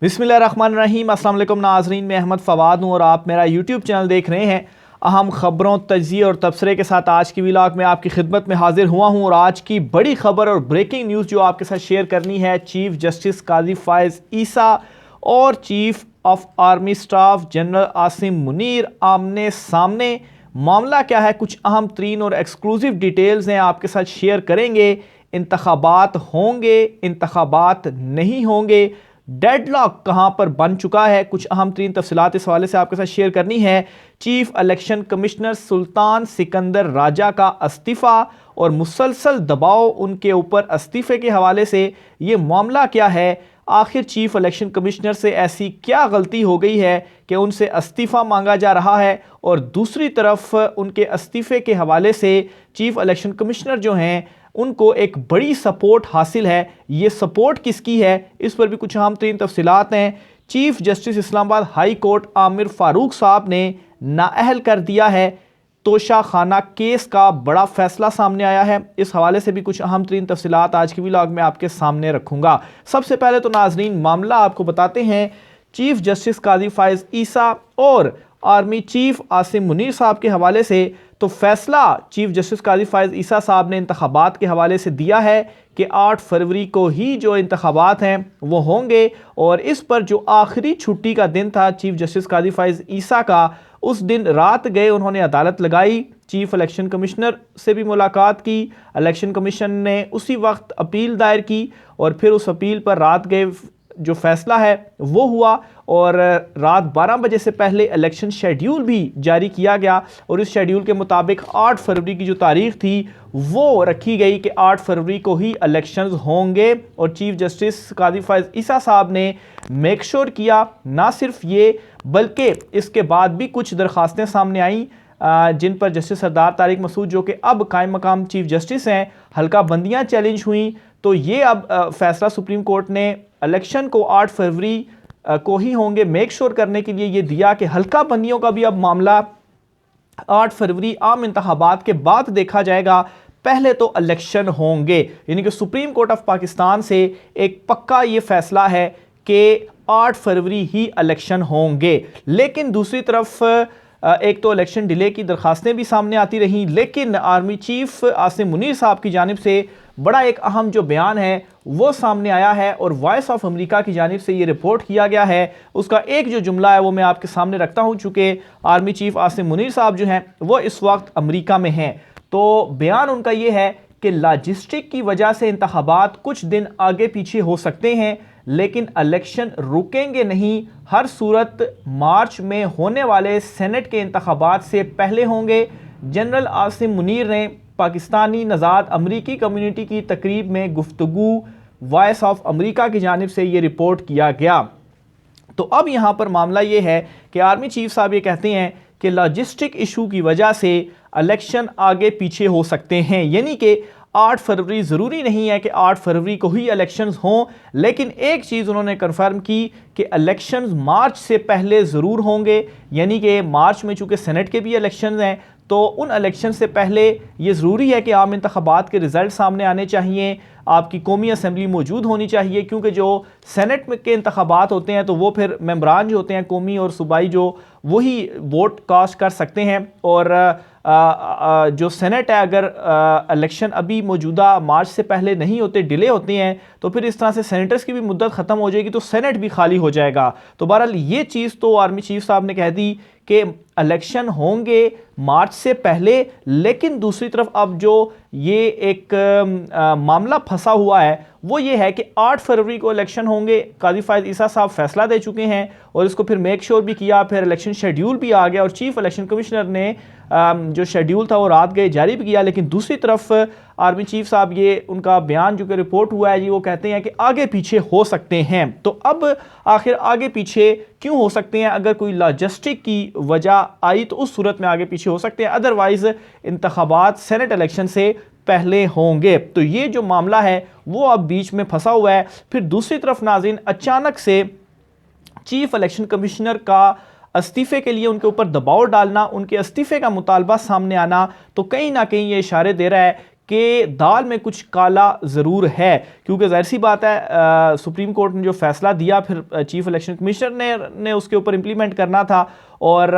बिस्मिल्लाहिर्रहमानिर्रहीम। अस्सलाम वालेकुम नाज़रीन, मैं अहमद फ़वाद हूँ और आप मेरा यूट्यूब चैनल देख रहे हैं। अहम ख़बरों, तज्ज़िये और तबसरे के साथ आज की व्लॉग में आपकी खिदमत में हाजिर हुआ हूँ। और आज की बड़ी ख़बर और ब्रेकिंग न्यूज़ जो आपके साथ शेयर करनी है, चीफ जस्टिस काजी फ़ाइज़ ईसा और chief of army staff general Asim Munir आमने सामने। मामला क्या है, कुछ अहम तरीन और एक्सक्लूसिव डिटेल्स हैं, आपके साथ शेयर करेंगे। इंतखाबात होंगे, इंतखाबात नहीं होंगे, डेडलॉक कहां पर बन चुका है, कुछ अहम तरीन तफसीलात इस हवाले से आपके साथ शेयर करनी है। चीफ इलेक्शन कमिश्नर सुल्तान सिकंदर राजा का इस्तीफ़ा और मुसलसल दबाव उनके ऊपर इस्तीफ़े के हवाले से, ये मामला क्या है, आखिर चीफ इलेक्शन कमिश्नर से ऐसी क्या गलती हो गई है कि उनसे इस्तीफ़ा मांगा जा रहा है। और दूसरी तरफ उनके इस्तीफ़े के हवाले से चीफ इलेक्शन कमिश्नर जो हैं उनको एक बड़ी सपोर्ट हासिल है। ये सपोर्ट किसकी है, इस पर भी कुछ अहम तरीन तफसीलात हैं। Chief justice Islamabad high court Aamir Farooq साहब ने नाअहल कर दिया है तोशा खाना केस का, बड़ा फैसला सामने आया है। इस हवाले से भी कुछ अहम तरीन तफसीलात आज की व्लॉग में आपके सामने रखूंगा। सबसे पहले तो नाजरीन मामला आपको बताते हैं। चीफ जस्टिस काजी फ़ाइज़ ईसा और आर्मी चीफ आसिम मुनीर साहब के हवाले से तो फैसला चीफ जस्टिस काजी फ़ाइज़ ईसा साहब ने इंतखाबात के हवाले से दिया है कि 8 फरवरी को ही जो इंतखाबात हैं वो होंगे। और इस पर जो आखिरी छुट्टी का दिन था चीफ जस्टिस काजी फ़ाइज़ ईसा का, उस दिन रात गए उन्होंने अदालत लगाई, चीफ इलेक्शन कमिश्नर से भी मुलाकात की। इलेक्शन कमीशन ने उसी वक्त अपील दायर की और फिर उस अपील पर रात गए जो फैसला है वो हुआ। और रात 12 बजे से पहले इलेक्शन शेड्यूल भी जारी किया गया और इस शेड्यूल के मुताबिक 8 फरवरी की जो तारीख थी वो रखी गई कि 8 फरवरी को ही इलेक्शंस होंगे। और चीफ जस्टिस काजी फ़ाइज़ ईसा साहब ने मेक श्योर किया, ना सिर्फ ये बल्कि इसके बाद भी कुछ दरख्वास्तें सामने आईं जिन पर जस्टिस सरदार तारिक मसूद जो कि अब कायम मकाम चीफ जस्टिस हैं, हल्का बंदियाँ चैलेंज हुई। तो ये अब फैसला सुप्रीम कोर्ट ने इलेक्शन को 8 फरवरी को ही होंगे मेक श्योर करने के लिए ये दिया कि हल्का बंदियों का भी अब मामला 8 फरवरी आम इंतखाबात के बाद देखा जाएगा, पहले तो इलेक्शन होंगे। यानी कि सुप्रीम कोर्ट ऑफ पाकिस्तान से एक पक्का ये फैसला है कि 8 फरवरी ही इलेक्शन होंगे। लेकिन दूसरी तरफ एक तो इलेक्शन डिले की दरखास्तें भी सामने आती रहीं, लेकिन आर्मी चीफ आसिम मुनीर साहब की जानिब से बड़ा एक अहम जो बयान है वो सामने आया है और वॉइस ऑफ अमेरिका की जानिब से ये रिपोर्ट किया गया है। उसका एक जो जुमला है वो मैं आपके सामने रखता हूँ, चूँकि आर्मी चीफ आसिम मुनीर साहब जो हैं वो इस वक्त अमेरिका में हैं। तो बयान उनका ये है कि लॉजिस्टिक की वजह से इंतखाबात कुछ दिन आगे पीछे हो सकते हैं, लेकिन इलेक्शन रुकेंगे नहीं। हर सूरत मार्च में होने वाले सेनेट के इंतखाबात से पहले होंगे। जनरल आसिम मुनीर ने पाकिस्तानी नज़ाद अमरीकी कम्युनिटी की तकरीब में गुफ्तगू वॉइस ऑफ अमेरिका की जानिब से ये रिपोर्ट किया गया। तो अब यहाँ पर मामला ये है कि आर्मी चीफ साहब ये कहते हैं कि लॉजिस्टिक इशू की वजह से इलेक्शन आगे पीछे हो सकते हैं। यानी कि 8 फरवरी ज़रूरी नहीं है कि 8 फरवरी को ही इलेक्शंस हों, लेकिन एक चीज़ उन्होंने कन्फर्म की कि इलेक्शंस मार्च से पहले ज़रूर होंगे। यानी कि मार्च में चूँकि सेनेट के भी इलेक्शंस हैं तो उन इलेक्शन से पहले ये ज़रूरी है कि आम इंतखाबात के रिज़ल्ट सामने आने चाहिए, आपकी कौमी असम्बली मौजूद होनी चाहिए, क्योंकि जो सेनेट में के इंतखाबात होते हैं तो वो फिर मेंबरान जो होते हैं कौमी और सूबाई जो वही वोट कास्ट कर सकते हैं। और जो सेनेट है अगर इलेक्शन अभी मौजूदा मार्च से पहले नहीं होते, डिले होते हैं, तो फिर इस तरह से सेनेटर्स की भी मुद्दत ख़त्म हो जाएगी तो सेनेट भी खाली हो जाएगा। तो बहरहाल ये चीज़ तो आर्मी चीफ साहब ने कह दी कि इलेक्शन होंगे मार्च से पहले। लेकिन दूसरी तरफ अब जो ये एक मामला फंसा हुआ है वो ये है कि 8 फरवरी को इलेक्शन होंगे। काजी फ़ाइज़ ईसा साहब फैसला दे चुके हैं और इसको फिर मेक श्योर भी किया, फिर इलेक्शन शेड्यूल भी आ गया और चीफ इलेक्शन कमिश्नर ने जो शेड्यूल था वो रात गए जारी भी किया। लेकिन दूसरी तरफ आर्मी चीफ साहब ये उनका बयान जो कि रिपोर्ट हुआ है जी, वो कहते हैं कि आगे पीछे हो सकते हैं। तो अब आखिर आगे पीछे क्यों हो सकते हैं? अगर कोई लॉजिस्टिक की वजह आई तो उस सूरत में आगे पीछे हो सकते हैं, अदरवाइज इंतखाबात सेनेट इलेक्शन से पहले होंगे। तो ये जो मामला है वो अब बीच में फंसा हुआ है। फिर दूसरी तरफ नाज़रीन अचानक से चीफ इलेक्शन कमिश्नर का इस्तीफ़े के लिए उनके ऊपर दबाव डालना, उनके इस्तीफ़े का मुतालबा सामने आना, तो कहीं ना कहीं ये इशारे दे रहा है कि दाल में कुछ काला ज़रूर है, क्योंकि ज़ाहिर सी बात है सुप्रीम कोर्ट ने जो फैसला दिया फिर चीफ इलेक्शन कमिश्नर ने उसके ऊपर इम्प्लीमेंट करना था। और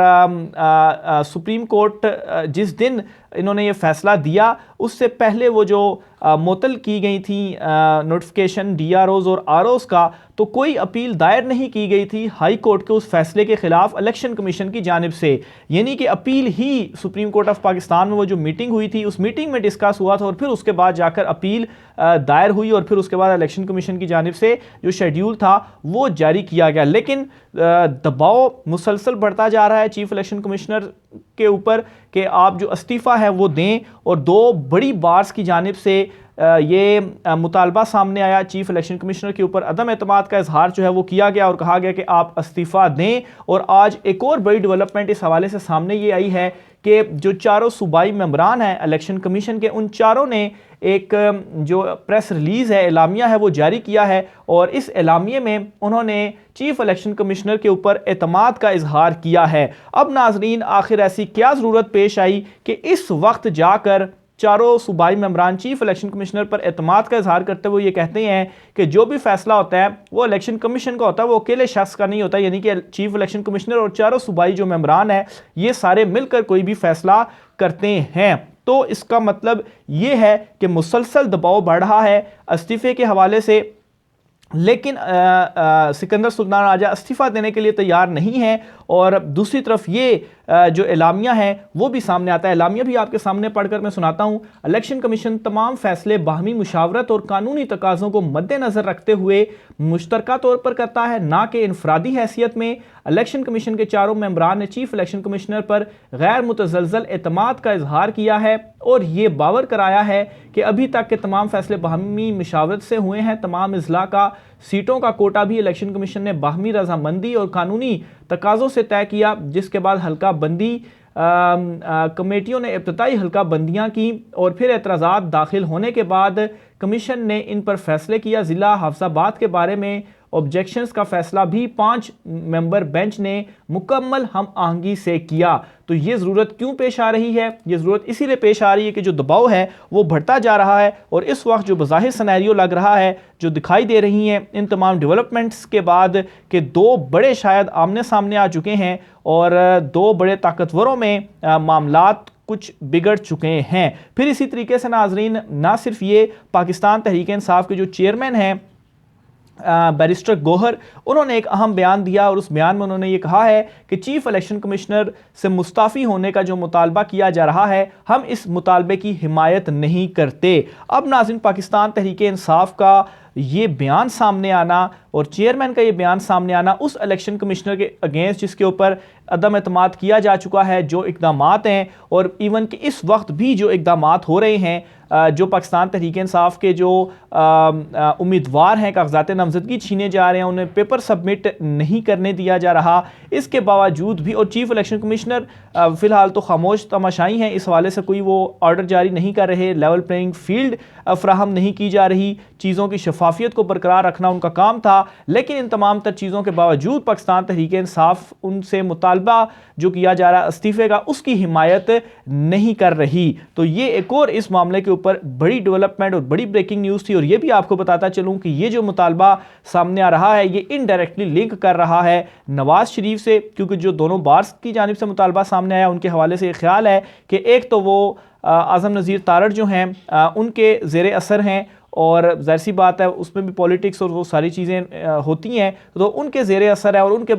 सुप्रीम कोर्ट जिस दिन इन्होंने ये फ़ैसला दिया उससे पहले वो जो मुअत्तल की गई थी नोटिफिकेशन DROs और ROs का, तो कोई अपील दायर नहीं की गई थी हाई कोर्ट के उस फैसले के ख़िलाफ़ इलेक्शन कमीशन की जानिब से। यानी कि appeal he supreme court of Pakistan में वो जो मीटिंग हुई थी उस मीटिंग में डिस्कस हुआ था और फिर उसके बाद जाकर अपील दायर हुई और फिर उसके बाद इलेक्शन कमीशन की जानिब से जो शेड्यूल था वो जारी किया गया। लेकिन दबाव मुसलसल बढ़ता जा रहा है चीफ इलेक्शन कमिश्नर के ऊपर कि आप जो इस्तीफ़ा है वो दें, और दो बड़ी बार्स की जानिब से ये मुतालबा सामने आया चीफ इलेक्शन कमिश्नर के ऊपर अदम एतमाद का इजहार जो है वो किया गया और कहा गया कि आप इस्तीफ़ा दें। और आज एक और बड़ी डेवलपमेंट इस हवाले से सामने ये आई है कि जो चारों सूबाई मेंबरान हैं इलेक्शन कमीशन के, उन चारों ने एक जो प्रेस रिलीज़ है, एलामिया है, वो जारी किया है और इस एलामिये में उन्होंने चीफ इलेक्शन कमिश्नर के ऊपर एतमाद का इजहार किया है। अब नाजरीन, आखिर ऐसी क्या ज़रूरत पेश आई कि इस वक्त जाकर चारों सूबाई मेंबरान चीफ इलेक्शन कमिश्नर पर एतमाद का इजहार करते हुए ये कहते हैं कि जो भी फैसला होता है वो इलेक्शन कमीशन का होता है, वो अकेले शख्स का नहीं होता। यानी कि चीफ इलेक्शन कमिश्नर और चारों सूबाई जो मेंबरान हैं ये सारे मिलकर कोई भी फैसला करते हैं। तो इसका मतलब ये है कि मुसलसल दबाव बढ़ रहा है इस्तीफे के हवाले से, लेकिन सिकंदर सुल्तान राजा इस्तीफ़ा देने के लिए तैयार नहीं है। और दूसरी तरफ ये जो एलामिया है वो भी सामने आता है। एलामिया भी आपके सामने पढ़कर मैं सुनाता हूँ। इलेक्शन कमीशन तमाम फैसले बाहमी मुशावरत और कानूनी तकाज़ों को मद्देनज़र रखते हुए मुश्तरका तौर पर करता है, ना कि इनफरादी हैसियत में। इलेक्शन कमीशन के चारों मेंबरान ने चीफ इलेक्शन कमिश्नर पर गैर मुतज़लज़ल एतमाद का इजहार किया है और ये बावर कराया है कि अभी तक के तमाम फैसले बाहमी मुशावरत से हुए हैं। तमाम अज़ला का सीटों का कोटा भी इलेक्शन कमीशन ने बाहमी रजामंदी और कानूनी तकाज़ों से तय किया, जिसके बाद हल्का बंदी कमेटियों ने इब्तदाई हल्का बंदियाँ की और फिर एतराज़ात दाखिल होने के बाद कमीशन ने इन पर फैसले किया। ज़िला हाफिज़ाबाद के बारे में ऑब्जेक्शंस का फैसला भी 5 मेंबर बेंच ने मुकम्मल हम आहंगी से किया। तो ये ज़रूरत क्यों पेश आ रही है? ये ज़रूरत इसीलिए पेश आ रही है कि जो दबाव है वो बढ़ता जा रहा है और इस वक्त जो बज़ाहिर सिनेरियो लग रहा है, जो दिखाई दे रही हैं इन तमाम डेवलपमेंट्स के बाद कि दो बड़े शायद आमने सामने आ चुके हैं और दो बड़े ताकतवरों में मामलात कुछ बिगड़ चुके हैं। फिर इसी तरीके से नाजरीन, ना सिर्फ ये पाकिस्तान तहरीक इंसाफ के जो चेयरमैन हैं बैरिस्टर गोहर, उन्होंने एक अहम बयान दिया और उस बयान में उन्होंने ये कहा है कि चीफ इलेक्शन कमिश्नर से मुस्ताफ़ी होने का जो मुतालबा किया जा रहा है, हम इस मुतालबे की हिमायत नहीं करते। अब नाज़रीन, पाकिस्तान तहरीक इंसाफ का ये बयान सामने आना और चेयरमैन का ये बयान सामने आना उस इलेक्शन कमिश्नर के अगेंस्ट जिसके ऊपर अदम एतमाद किया जा चुका है, जो इक़दामात हैं और इवन कि इस वक्त भी जो इक़दामात हो रहे हैं, जो पाकिस्तान तहरीक इंसाफ के जो उम्मीदवार हैं कागजात नामजदगी छीने जा रहे हैं, उन्हें पेपर सबमिट नहीं करने दिया जा रहा, इसके बावजूद भी। और चीफ इलेक्शन कमिश्नर फ़िलहाल तो खामोश तमाशाई हैं, इस हवाले से कोई वो ऑर्डर जारी नहीं कर रहे, लेवल प्लेइंग फील्ड फ्राहम नहीं की जा रही, चीज़ों की शफाफियत को बरकरार रखना उनका काम था। लेकिन इन तमाम तर चीज़ों के बावजूद पाकिस्तान तहरीक इंसाफ उनसे मुतालबा जो किया जा रहा है इस्तीफ़े का, उसकी हिमायत नहीं कर रही। तो ये एक और इस मामले के ऊपर बड़ी डेवलपमेंट और बड़ी ब्रेकिंग न्यूज़ थी। और ये भी आपको बताता चलूँ कि ये जो मुतालबा सामने आ रहा है ये इनडायरेक्टली लिंक कर रहा है नवाज शरीफ से, क्योंकि जो दोनों बार्स की जानिब से मुतालबा सामने आया उनके हवाले से ख्याल है कि एक तो वो आज़म नज़ीर तारड़ जो हैं उनके ज़ेरे असर हैं और ज़ाहिर सी बात है उसमें भी पॉलिटिक्स और वो सारी चीज़ें होती हैं, तो उनके ज़ेरे असर है और उनके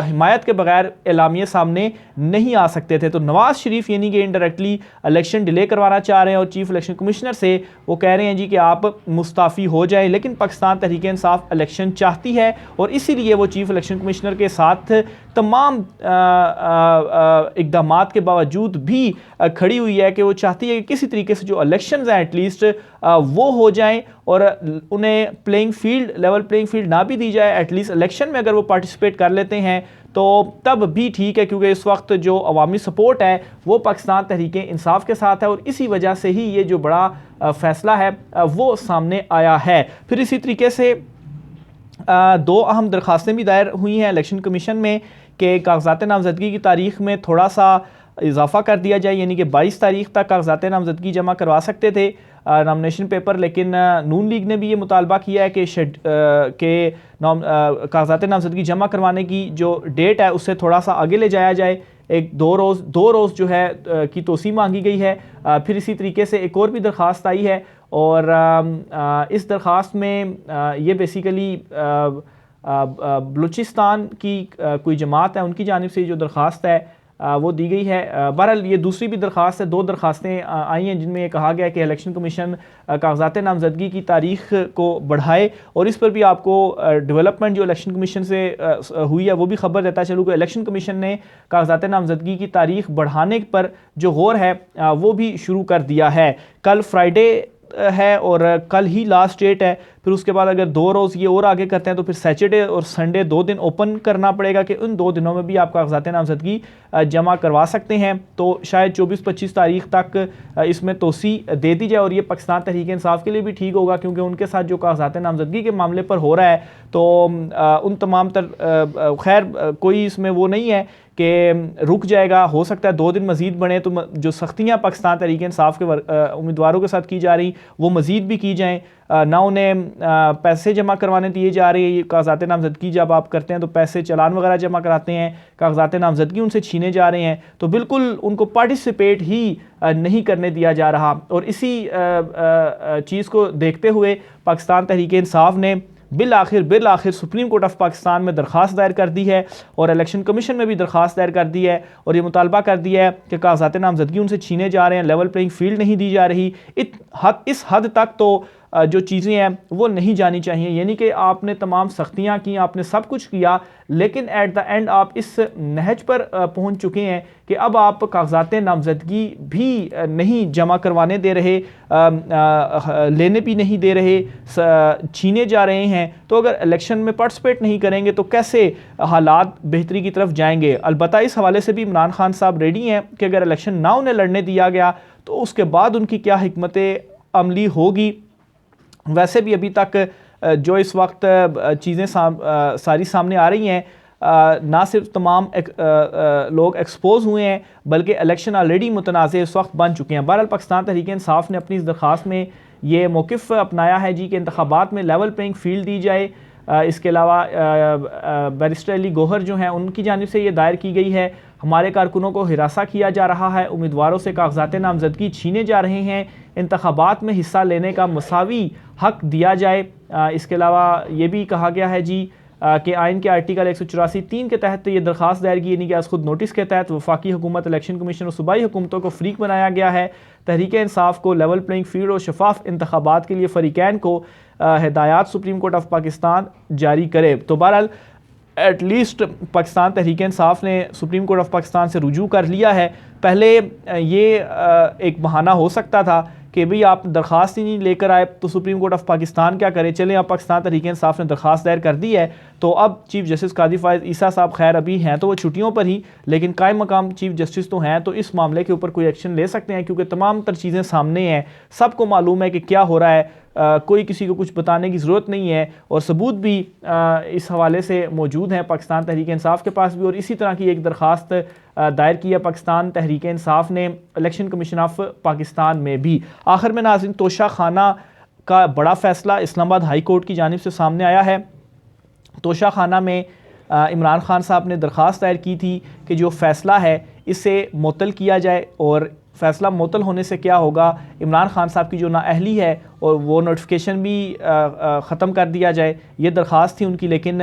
हिमायत के बगैर एलामिये सामने नहीं आ सकते थे। तो नवाज़ शरीफ यानी कि इनडायरेक्टली इलेक्शन डिले करवाना चाह रहे हैं और चीफ इलेक्शन कमिश्नर से वो कह रहे हैं जी कि आप मुस्ताफ़ी हो जाएं, लेकिन पाकिस्तान तहरीक इंसाफ इलेक्शन चाहती है और इसीलिए वो चीफ इलेक्शन कमिश्नर के साथ तमाम इक़दामात के बावजूद भी खड़ी हुई है कि वो चाहती है कि किसी तरीके से जो इलेक्शंस हैं एटलीस्ट वो हो जाएं और उन्हें playing field, level playing field ना भी दी जाए, एटलीस्ट इलेक्शन में अगर वो पार्टिसिपेट कर लेते हैं तो तब भी ठीक है, क्योंकि इस वक्त जो अवामी सपोर्ट है वो पाकिस्तान तहरीक इंसाफ के साथ है और इसी वजह से ही ये जो बड़ा फैसला है वो सामने आया है। फिर इसी तरीके से दो अहम दरख्वास्तें भी दायर हुई हैं इलेक्शन कमीशन में कि कागजात नामजदगी की तारीख में थोड़ा सा इजाफा कर दिया जाए, यानी कि 22 तारीख तक कागजात नामजदगी जमा करवा सकते थे नॉमिनेशन पेपर, लेकिन नून लीग ने भी ये मुतालबा किया है कि कागजात नामजदगी जमा करवाने की जो डेट है उससे थोड़ा सा आगे ले जाया जाए। एक दो रोज़ जो है की तोसी मांगी गई है। फिर इसी तरीके से एक और भी दरख्वास्त आई है और इस दरख्वास्त में ये बेसिकली बलूचिस्तान की कोई जमात है उनकी जानिब से जो दरख्वास्त है वो दी गई है। बहरहाल ये दूसरी भी दरख्वास्त है, दो दरख्वास्तें आई हैं जिनमें ये कहा गया है कि इलेक्शन कमीशन कागजात नामजदगी की तारीख को बढ़ाए। और इस पर भी आपको डेवलपमेंट जो इलेक्शन कमीशन से हुई है वो भी खबर देता चलूँ कि इलेक्शन कमीशन ने कागजात नामजदगी की तारीख बढ़ाने पर जो गौर है वो भी शुरू कर दिया है। कल फ्राइडे है और कल ही लास्ट डेट है। फिर उसके बाद अगर 2 रोज़ ये और आगे करते हैं तो फिर सैटरडे और संडे 2 दिन ओपन करना पड़ेगा कि उन 2 दिनों में भी आप कागजात नामजदगी जमा करवा सकते हैं। तो शायद 24-25 तारीख तक इसमें तोसी दे दी जाए और ये पाकिस्तान तहरीक इंसाफ के लिए भी ठीक होगा, क्योंकि उनके साथ जो कागजात नामजदगी के मामले पर हो रहा है तो उन तमाम खैर कोई इसमें वो नहीं है कि रुक जाएगा। हो सकता है 2 दिन मज़ीद बने तो जो सख्तियाँ पाकिस्तान तहरीक इंसाफ के उम्मीदवारों के साथ की जा रही वो मज़ीद भी की जाएँ। ना उन्हें पैसे जमा करवाने दिए जा रहे हैं। कागजात नामजदगी जब आप करते हैं तो पैसे चलान वगैरह जमा कराते हैं, कागजात नामजदगी उनसे छीने जा रहे हैं, तो बिल्कुल उनको पार्टिसिपेट ही नहीं करने दिया जा रहा। और इसी चीज़ को देखते हुए पाकिस्तान तहरीक इंसाफ ने बिल आखिर सुप्रीम कोर्ट ऑफ पाकिस्तान में दरख्वास्त दायर कर दी है और इलेक्शन कमीशन में भी दरख्वास्त दायर कर दी है और ये मुतालबा कर दिया है कि कागजात नामजदगी उनसे छीने जा रहे हैं, लेवल प्लेइंग फील्ड नहीं दी जा रही। इस हद तक तो जो चीज़ें हैं वो नहीं जानी चाहिए। यानी कि आपने तमाम सख्तियाँ की, आपने सब कुछ किया, लेकिन एट द एंड आप इस नहज पर पहुँच चुके हैं कि अब आप कागजात नामजदगी भी नहीं जमा करवाने दे रहे, लेने भी नहीं दे रहे, छीने जा रहे हैं। तो अगर इलेक्शन में पार्टिसिपेट नहीं करेंगे तो कैसे हालात बेहतरी की तरफ जाएंगे। अलबत्ता इस हवाले से भी इमरान खान साहब रेडी हैं कि अगर इलेक्शन ना उन्हें लड़ने दिया गया तो उसके बाद उनकी क्या हिकमत अमली होगी। वैसे भी अभी तक जो इस वक्त चीज़ें सारी सामने आ रही हैं, ना सिर्फ तमाम लोग एक्सपोज हुए हैं बल्कि इलेक्शन ऑलरेडी मुतनाज़ इस वक्त बन चुके हैं। बहरहाल पाकिस्तान तहरीक इंसाफ ने अपनी इस दरख्वास्त में ये मौक़िफ़ अपनाया है जी कि इंतखाबात में लेवल प्लेइंग फील्ड दी जाए। इसके अलावा बैरिस्टर अली गौहर जो हैं उनकी जानिब से ये दायर की गई है। हमारे कारकुनों को हिरासा किया जा रहा है, उम्मीदवारों से कागजात नामजदगी छीने जा रहे हैं, इंतखाबात में हिस्सा लेने का मसावी हक दिया जाए। इसके अलावा ये भी कहा गया है जी कि आइन के आर्टिकल 184(3) के तहत ये दरख्वास्त दायर की, यानी कि खुद नोटिस के तहत वफाकी हुकूमत, इलेक्शन कमीशन और सूबाई हुकूमतों को फ़रीक बनाया गया है। तहरीक इंसाफ को लेवल प्लेइंग फील्ड और शफाफ इंतखाबात के लिए फ़रीक़ैन को हिदायत सुप्रीम कोर्ट ऑफ पाकिस्तान जारी करे। तो बहरहाल एटलीस्ट पाकिस्तान तहरीक इंसाफ ने सुप्रीम कोर्ट ऑफ पाकिस्तान से रुजू कर लिया है। पहले ये एक बहाना हो सकता था कि भाई आप दरख्वास्त ही नहीं लेकर आए तो सुप्रीम कोर्ट ऑफ पाकिस्तान क्या करे, चलें अब पाकिस्तान तहरीक इंसाफ ने दरख्वास्त दायर कर दी है तो अब चीफ जस्टिस कादी फायज़ ईसा साहब खैर अभी हैं तो वो छुट्टियों पर ही, लेकिन कायम मकाम चीफ जस्टिस तो हैं, तो इस मामले के ऊपर कोई एक्शन ले सकते हैं क्योंकि तमाम तर चीज़ें सामने हैं, सबको मालूम है कि क्या हो रहा है। कोई किसी को कुछ बताने की ज़रूरत नहीं है और सबूत भी इस हवाले से मौजूद हैं पाकिस्तान तहरीक इंसाफ के पास भी। और इसी तरह की एक दरख्वास्त दायर की है पाकिस्तान तहरीक इंसाफ ने इलेक्शन कमीशन ऑफ पाकिस्तान में भी। आखिर में नाज़रीन, तोशा खाना का बड़ा फ़ैसला इस्लामाबाद हाई कोर्ट की जानिब से सामने आया है। तोशा खाना में इमरान खान साहब ने दरख्वास्त दायर की थी कि जो फ़ैसला है इसे मुअत्तल किया जाए और फ़ैसला मुअत्तल होने से क्या होगा, इमरान खान साहब की जो नाअहली है और वो नोटिफिकेशन भी ख़त्म कर दिया जाए, ये दरख्वास्त थी उनकी। लेकिन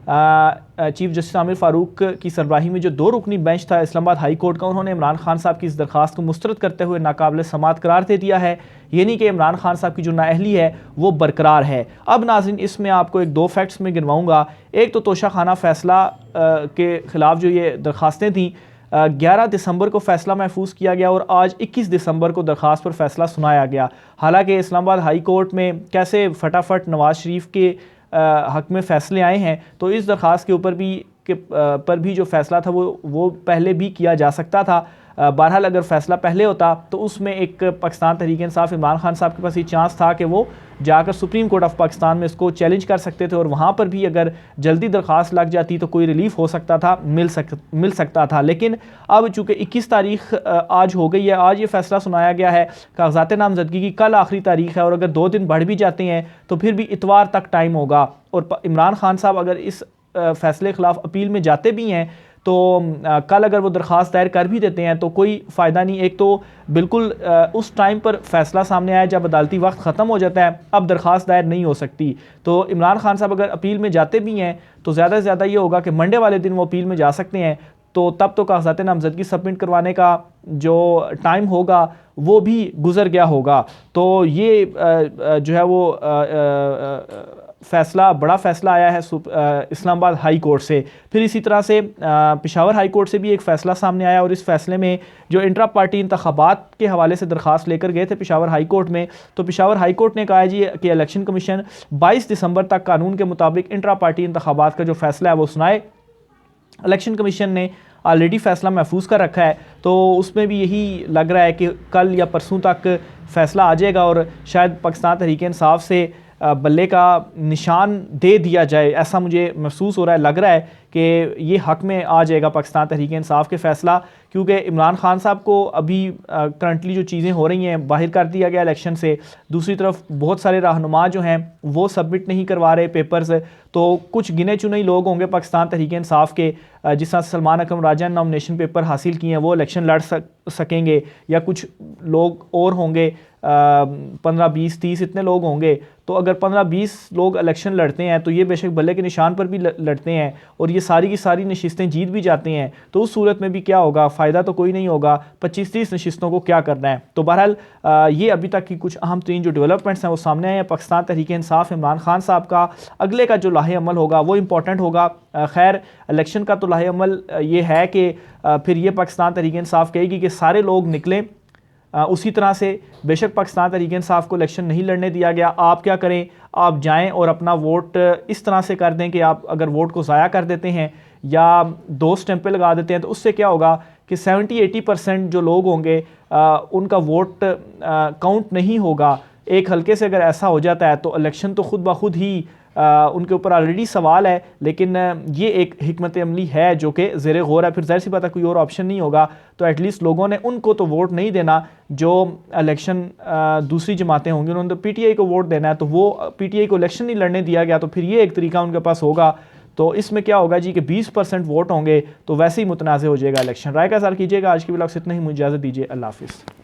चीफ जस्टिस आमिर फ़ारूक की सरबराही में जो 2 रुकनी बेंच था इस्लामाबाद हाई कोर्ट का, उन्होंने इमरान खान साहब की इस दरख्वास्त को मुस्तरद करते हुए नाकाबिल समात करार दे दिया है। यानी कि इमरान खान साहब की जो नाअहली है वो बरकरार है। अब नाज़रीन, इसमें आपको 1-2 फैक्ट्स में गिनवाऊँगा। एक तो तोशा खाना फ़ैसला के ख़िलाफ़ जो ये दरख्वास्तें थीं, 11 दिसंबर को फ़ैसला महफूज किया गया और आज 21 दिसंबर को दरख्वास्त पर फ़ैसला सुनाया गया। हालांकि इस्लामाबाद हाई कोर्ट में कैसे फटाफट नवाज़ शरीफ के हक़ में फ़ैसले आए हैं, तो इस दरख्वास्त के ऊपर भी जो फ़ैसला था वो पहले भी किया जा सकता था। बहरहाल अगर फ़ैसला पहले होता तो उसमें एक पाकिस्तान तहरीक इंसाफ इमरान खान साहब के पास ये चांस था कि वो जाकर सुप्रीम कोर्ट ऑफ पाकिस्तान में इसको चैलेंज कर सकते थे और वहाँ पर भी अगर जल्दी दरख्वास्त लग जाती तो कोई रिलीफ हो सकता था, मिल सकता था। लेकिन अब चूँकि 21 तारीख आज हो गई है, आज ये फैसला सुनाया गया है, कागजात नामजदगी की कल आखिरी तारीख है और अगर 2 दिन बढ़ भी जाते हैं तो फिर भी इतवार तक टाइम होगा। और इमरान खान साहब अगर इस फैसले के खिलाफ अपील में जाते भी हैं तो कल अगर वो दरख्वास्त दायर कर भी देते हैं तो कोई फ़ायदा नहीं। एक तो बिल्कुल उस टाइम पर फैसला सामने आया जब अदालती वक्त ख़त्म हो जाता है, अब दरख्वास्त दायर नहीं हो सकती। तो इमरान खान साहब अगर अपील में जाते भी हैं तो ज़्यादा से ज़्यादा ये होगा कि मंडे वाले दिन वो अपील में जा सकते हैं, तो तब तो कागजात नामजदगी सबमिट करवाने का जो टाइम होगा वो भी गुजर गया होगा। तो ये जो है वो फ़ैसला, बड़ा फ़ैसला आया है इस्लामाबाद हाई कोर्ट से। फिर इसी तरह से पेशावर हाई कोर्ट से भी एक फ़ैसला सामने आया और इस फ़ैसले में जो इंट्रा पार्टी इंतखाबात के हवाले से दरख्वास्त लेकर गए थे पेशावर हाई कोर्ट में, तो पेशावर हाई कोर्ट ने कहा जी कि इलेक्शन कमीशन 22 दिसंबर तक कानून के मुताबिक इंट्रा पार्टी इंतखाबात का जो फ़ैसला है वो सुनाए। इलेक्शन कमीशन ने ऑलरेडी फ़ैसला महफूज कर रखा है, तो उसमें भी यही लग रहा है कि कल या परसों तक फ़ैसला आ जाएगा और शायद पाकिस्तान तहरीक इंसाफ से बल्ले का निशान दे दिया जाए, ऐसा मुझे महसूस हो रहा है, लग रहा है कि ये हक़ में आ जाएगा पाकिस्तान तहरीक इंसाफ के फ़ैसला। क्योंकि इमरान खान साहब को अभी करंटली जो चीज़ें हो रही हैं, बाहर कर दिया गया इलेक्शन से, दूसरी तरफ बहुत सारे रहनुमा जो हैं वो सबमिट नहीं करवा रहे पेपर्स, तो कुछ गिने चुने ही लोग होंगे पाकिस्तान तहरीक इंसाफ के जिस तरह सलमान अकरम राजा ने नॉमिनेशन पेपर हासिल किए हैं वो इलेक्शन लड़ सकेंगे, या कुछ लोग और होंगे 15, 20, 30 इतने लोग होंगे। तो अगर 15-20 लोग इलेक्शन लड़ते हैं तो ये बेशक बल्ले के निशान पर भी लड़ते हैं और ये सारी की सारी नशिस्तें जीत भी जाते हैं, तो उस सूरत में भी क्या होगा, फ़ायदा तो कोई नहीं होगा, 25-30 नशिस्तों को क्या करना है। तो बहरहाल ये अभी तक की कुछ अहम तरीन जो डेवलपमेंट्स हैं वो सामने आए हैं। पाकिस्तान तहरीक इंसाफ इमरान खान साहब का अगले का जो लाहे अमल होगा वो इम्पोर्टेंट होगा। खैर इलेक्शन का तो लाहे अमल ये है कि फिर ये पाकिस्तान तहरीक इंसाफ कहेगी कि सारे लोग निकलें। उसी तरह से बेशक पाकिस्तान तहरीक इंसाफ को इलेक्शन नहीं लड़ने दिया गया, आप क्या करें, आप जाएं और अपना वोट इस तरह से कर दें कि आप अगर वोट को ज़ाया कर देते हैं या 2 स्टैंपें लगा देते हैं तो उससे क्या होगा कि 70-80% जो लोग होंगे उनका वोट काउंट नहीं होगा। एक हल्के से अगर ऐसा हो जाता है तो इलेक्शन तो खुद ब खुद ही उनके ऊपर ऑलरेडी सवाल है, लेकिन ये एक हिकमत अमली है जो कि ज़ेरे गौर है। फिर ज़ाहिर सी बात है कोई और ऑप्शन नहीं होगा, तो एटलीस्ट लोगों ने उनको तो वोट नहीं देना जो इलेक्शन दूसरी जमातें होंगी, उन्होंने तो PTI को वोट देना है, तो वो PTI को इलेक्शन नहीं लड़ने दिया गया, तो फिर ये एक तरीका उनके पास होगा। तो इसमें क्या होगा जी कि 20% वोट होंगे तो वैसे ही मुतनाज़ हो जाएगा इलेक्शन। राय का इज़हार कीजिएगा। आज की व्लॉग से इतना ही, मुझे इजाज़त दीजिए। अल्लाह हाफ़िज़।